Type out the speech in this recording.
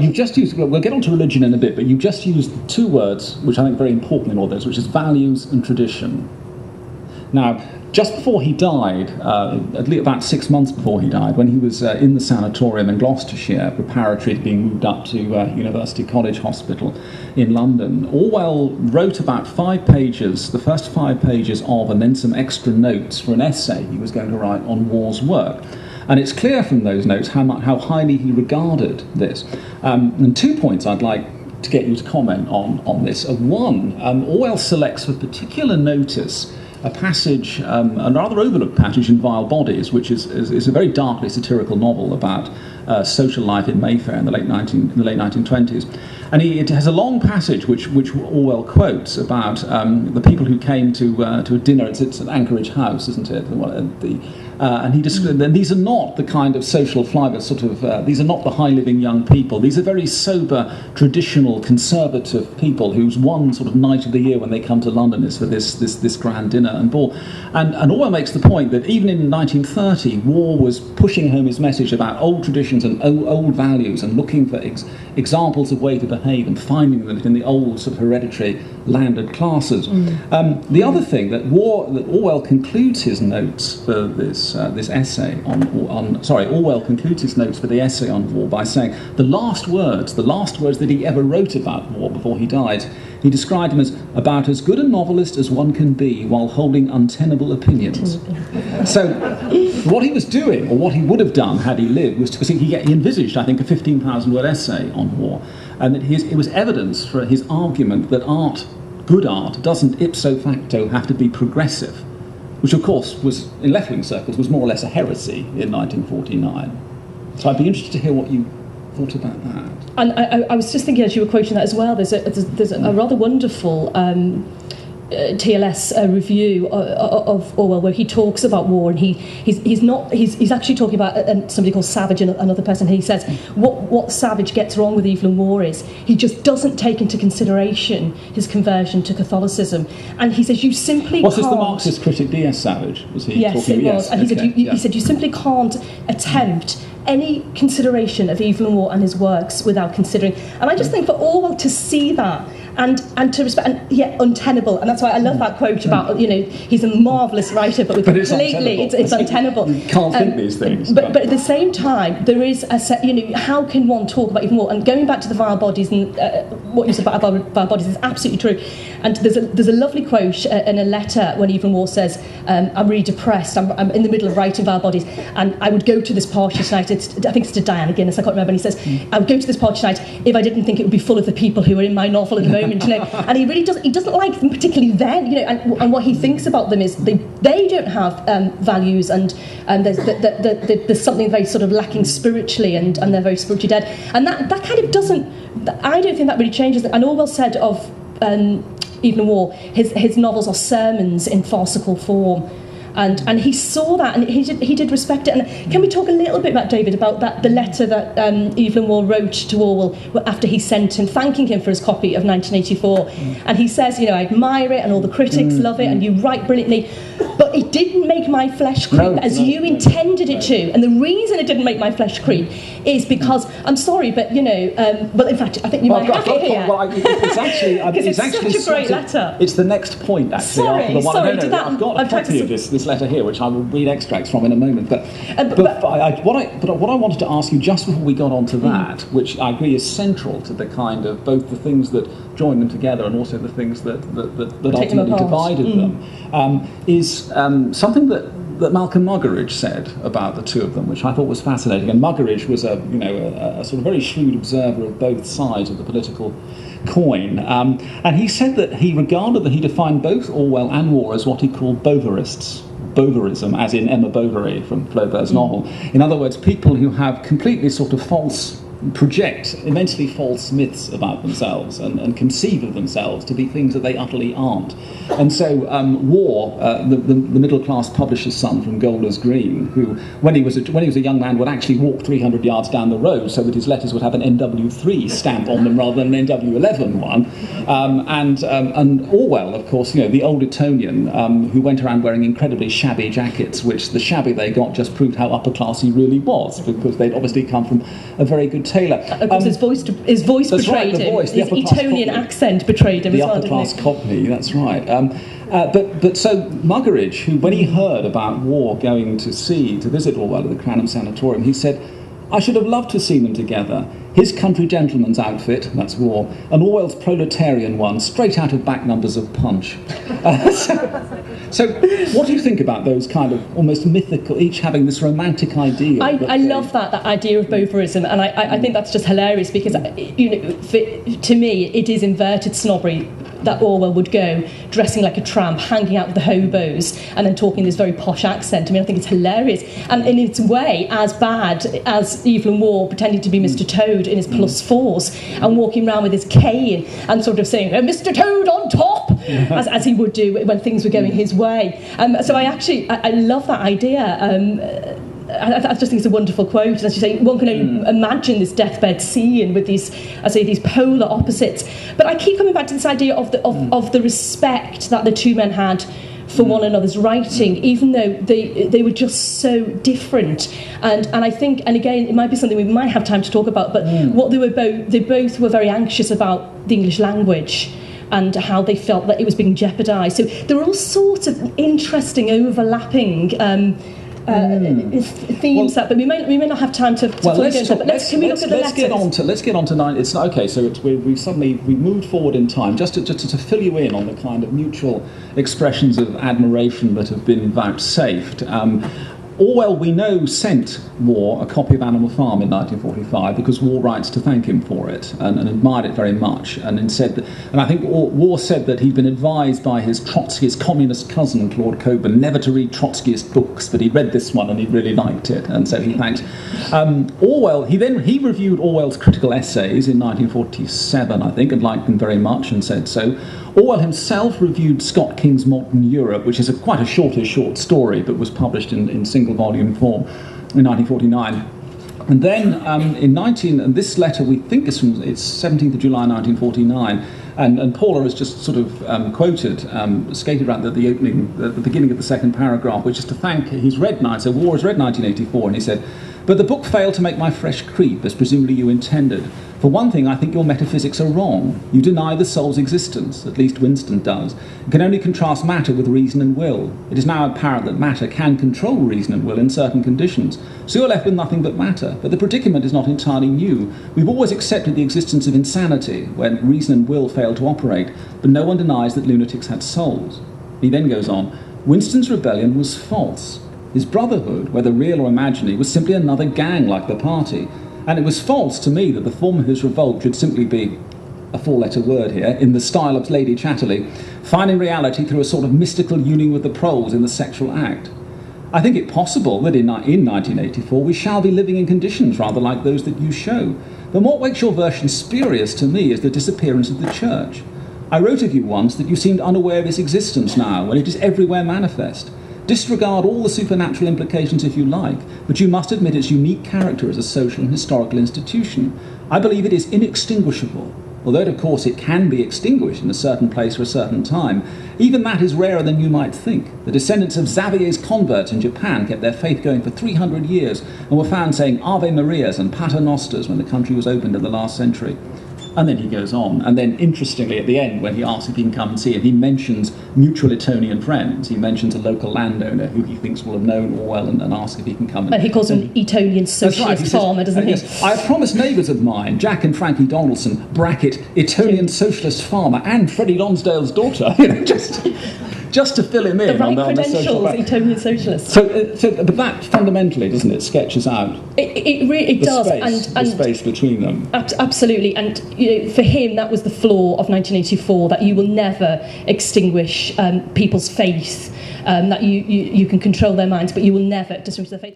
You've just used, we'll get on to religion in a bit, but you've just used two words which I think are very important in all this, which is values and tradition. Now, just before he died, at least about 6 months before he died, when he was in the sanatorium in Gloucestershire, preparatory to being moved up to University College Hospital in London, Orwell wrote about 5 pages, the first 5 pages of, and then some extra notes for an essay he was going to write on Waugh's work. And it's clear from those notes how highly he regarded this. And 2 points I'd like to get you to comment on this. One, Orwell selects for particular notice a passage, a rather overlooked passage in Vile Bodies, which is a very darkly satirical novel about social life in Mayfair in the late 1920s. And it has a long passage which Orwell quotes about the people who came to a dinner. It's at Anchorage House, isn't it? And he described, and these are not the kind of social flavor, these are not the high-living young people. These are very sober, traditional, conservative people whose one sort of night of the year when they come to London is for this grand dinner and ball. And Orwell makes the point that even in 1930, Waugh was pushing home his message about old traditions and old values and looking for examples of way to behave and finding them in the old sort of hereditary landed classes. The other thing that Orwell concludes his notes for this essay Orwell concludes his notes for the essay on Waugh by saying the last words that he ever wrote about Waugh before he died, he described him as about as good a novelist as one can be while holding untenable opinions. So what he was doing, or what he would have done had he lived, was he envisaged, I think, a 15,000-word essay on Waugh, and that it was evidence for his argument that good art, doesn't ipso facto have to be progressive, which of course was, in left-wing circles, was more or less a heresy in 1949. So I'd be interested to hear what you thought about that. And I was just thinking, as you were quoting that as well, there's a rather wonderful TLS review of Orwell where he talks about war, and he's actually talking about somebody called Savage, another person. He says what Savage gets wrong with Evelyn Waugh is he just doesn't take into consideration his conversion to Catholicism, and he says you simply Was can't... this the Marxist critic D.S. Savage? Was he yes, talking? It was. And he said you simply can't attempt any consideration of Evelyn Waugh and his works without considering. And I just think for Orwell to see that and to respect, and yet untenable, and that's why I love that quote about, he's a marvellous writer, but it's untenable. You can't think these things. But at the same time, there is how can one talk about Evelyn Waugh? And going back to the Vile Bodies, and what you said about Vile Bodies is absolutely true. And there's a lovely quote in a letter when Evelyn Waugh says, I'm really depressed, I'm in the middle of writing Vile Bodies, and I would go to this party tonight, I think it's to Diana Guinness, I can't remember, and he says, I would go to this party tonight if I didn't think it would be full of the people who are in my novel at the moment, and he really doesn't like them particularly then, and what he thinks about them is they don't have values, and there's something very sort of lacking spiritually, and they're very spiritually dead, and that kind of doesn't, I don't think that really changes. And Orwell said of Evelyn Waugh, his novels are sermons in farcical form. And he saw that, and he did respect it. And can we talk a little bit about, David, about the letter that Evelyn Waugh wrote to Orwell after he sent him, thanking him for his copy of 1984? And he says, I admire it, and all the critics love it, and you write brilliantly, but it didn't make my flesh creep you intended it to. And the reason it didn't make my flesh creep is because, I'm sorry, but but in fact, I think you might have it here. It's actually it's such a great letter. It's the next point, actually. I've got a copy of this letter here, which I will read extracts from in a moment. But what I wanted to ask you just before we got on to that, which I agree is central to the kind of both the things that join them together and also the things that ultimately divided them, is something that Malcolm Muggeridge said about the two of them, which I thought was fascinating. And Muggeridge was a sort of very shrewd observer of both sides of the political coin. And he said that he defined both Orwell and Waugh as what he called Bovarists. Bovarism, as in Emma Bovary from Flaubert's novel. In other words, people who have completely sort of project immensely false myths about themselves and conceive of themselves to be things that they utterly aren't. And so Waugh, the middle-class publisher's son from Golders Green, who when he was a young man would actually walk 300 yards down the road so that his letters would have an NW3 stamp on them rather than an NW11 one. And Orwell, of course, the old Etonian, who went around wearing incredibly shabby jackets, which the shabby they got just proved how upper class he really was, because they'd obviously come from a very good tailor. Of course, his voice that's betrayed right, the him. voice, the His upper-class Etonian Cockney. accent betrayed him The as well, upper-class didn't Cockney, that's right. But so Muggeridge, who, when he heard about Waugh going to visit Orwell at the Cranham Sanatorium, he said, "I should have loved to have seen them together. His country gentleman's outfit," that's Waugh, and Orwell's proletarian one, straight out of back numbers of Punch. So what do you think about those kind of almost mythical, each having this romantic idea? I love that idea of botherism, and I think that's just hilarious because, to me, it is inverted snobbery that Orwell would go dressing like a tramp, hanging out with the hobos, and then talking this very posh accent. I mean, I think it's hilarious, and in its way, as bad as Evelyn Waugh pretending to be Mr. Toad in his +4s and walking around with his cane and sort of saying, "Mr. Toad on top," as he would do when things were going his way. So I love that idea. I just think it's a wonderful quote. As you say, one can only imagine this deathbed scene with these polar opposites. But I keep coming back to this idea of the respect that the two men had for one another's writing, even though they were just so different. And I think, and again, it might be something we might have time to talk about, but what they both were very anxious about the English language and how they felt that it was being jeopardised. So there were all sorts of interesting overlapping themes, but we may not have time to well, fully go into that. But can we look at the letters? Let's get on to nine. It's okay. So we've moved forward in time just to fill you in on the kind of mutual expressions of admiration that have been vouchsafed. Orwell, we know, sent Waugh a copy of Animal Farm in 1945 because Waugh writes to thank him for it and admired it very much. And I think Waugh said that he'd been advised by his Trotskyist communist cousin, Claude Cockburn, never to read Trotskyist books, but he read this one and he really liked it, and so he thanked Orwell. He reviewed Orwell's critical essays in 1947, I think, and liked them very much and said so. Orwell himself reviewed Scott King's Modern Europe, which is quite a short story, but was published in single-volume form in 1949. And then and this letter we think is from, it's 17th of July 1949, and Paula has just sort of skated around the opening, the beginning of the second paragraph, which is to thank, Waugh has read 1984, and he said, "But the book failed to make my flesh creep, as presumably you intended. For one thing, I think your metaphysics are wrong. You deny the soul's existence, at least Winston does, and can only contrast matter with reason and will. It is now apparent that matter can control reason and will in certain conditions, so you're left with nothing but matter. But the predicament is not entirely new. We've always accepted the existence of insanity, when reason and will fail to operate, but no one denies that lunatics had souls." He then goes on, "Winston's rebellion was false. His brotherhood, whether real or imaginary, was simply another gang like the party. And it was false to me that the form of his revolt should simply be, a four-letter word here, in the style of Lady Chatterley, finding reality through a sort of mystical union with the proles in the sexual act. I think it possible that in 1984 we shall be living in conditions rather like those that you show. But what makes your version spurious to me is the disappearance of the church. I wrote of you once that you seemed unaware of its existence now, when it is everywhere manifest. Disregard all the supernatural implications if you like, but you must admit its unique character as a social and historical institution. I believe it is inextinguishable, although of course it can be extinguished in a certain place for a certain time. Even that is rarer than you might think. The descendants of Xavier's converts in Japan kept their faith going for 300 years and were found saying Ave Marias and Pater Nosters when the country was opened in the last century." And then he goes on, and then interestingly at the end, when he asks if he can come and see him, he mentions mutual Etonian friends. He mentions a local landowner who he thinks will have known Orwell and asks if he can come. And he calls him an Etonian socialist farmer, doesn't he? Yes, "I have promised neighbours of mine, Jack and Frankie Donaldson, bracket, Etonian socialist farmer, and Freddie Lonsdale's daughter," just to fill him in. The right on the social Etonian socialist. But that fundamentally, doesn't it, sketches out it does, the space between them. Absolutely, and for him that was the flaw of 1984, that you will never extinguish people's faith, that you can control their minds, but you will never distinguish their faith.